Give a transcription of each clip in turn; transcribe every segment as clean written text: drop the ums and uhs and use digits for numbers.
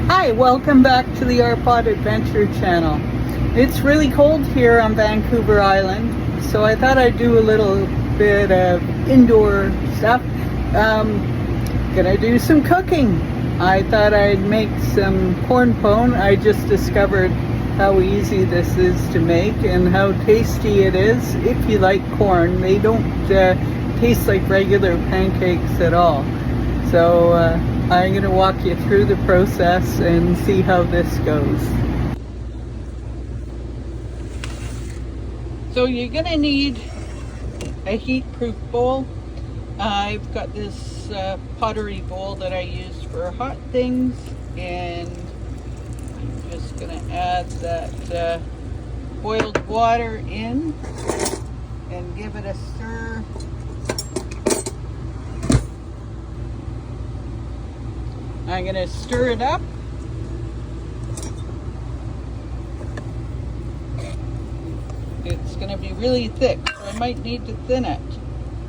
Hi, welcome back to the Arpod Adventure channel. It's really cold here on Vancouver Island, so I thought I'd do a little bit of indoor stuff. Gonna do some cooking. I thought I'd make some corn pone. I just discovered how easy this is to make and how tasty it is. If you like corn, they don't taste like regular pancakes at all. So I'm going to walk you through the process and see how this goes. So you're going to need a heat-proof bowl. I've got this pottery bowl that I use for hot things, and I'm just going to add that boiled water in and give it a stir. I'm going to stir it up. It's going to be really thick, so I might need to thin it.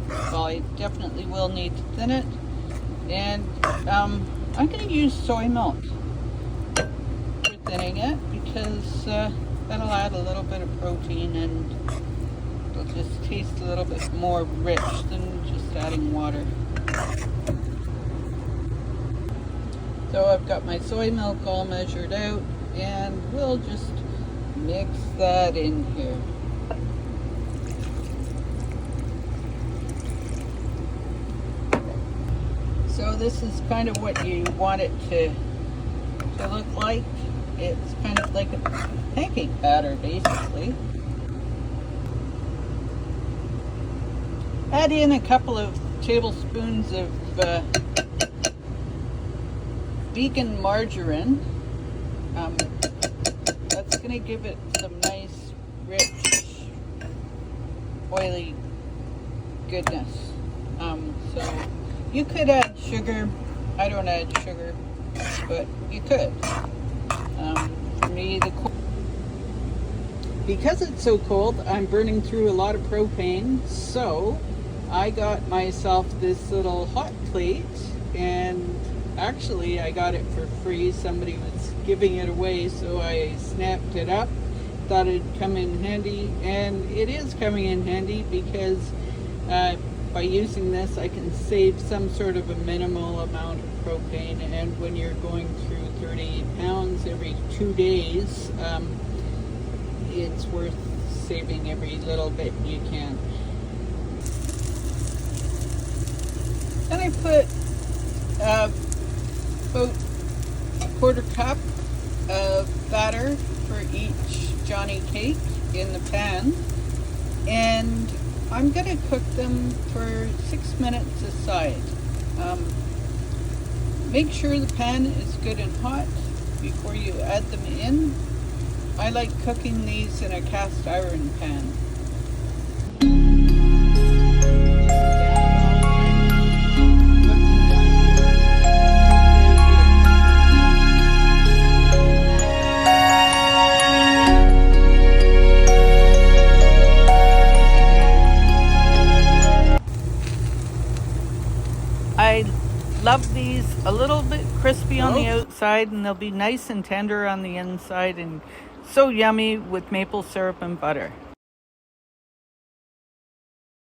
Well, I definitely will need to thin it. And I'm going to use soy milk for thinning it because that'll add a little bit of protein and it'll just taste a little bit more rich than just adding water. So I've got my soy milk all measured out, and we'll just mix that in here. So this is kind of what you want it to look like. It's kind of like a pancake batter, basically. Add in a couple of tablespoons of vegan margarine. That's going to give it some nice, rich, oily goodness. So you could add sugar. I don't add sugar, but you could. For me, because it's so cold, I'm burning through a lot of propane, so I got myself this little hot plate, and actually, I got it for free. Somebody was giving it away, so I snapped it up. Thought it'd come in handy, and it is coming in handy because by using this, I can save some sort of a minimal amount of propane. And when you're going through 38 pounds every 2 days, it's worth saving every little bit you can. Then I put about a quarter cup of batter for each Johnny cake in the pan, and I'm going to cook them for 6 minutes aside. Make sure the pan is good and hot before you add them in. I like cooking these in a cast iron pan. I love these a little bit crispy on the outside, and they'll be nice and tender on the inside and so yummy with maple syrup and butter.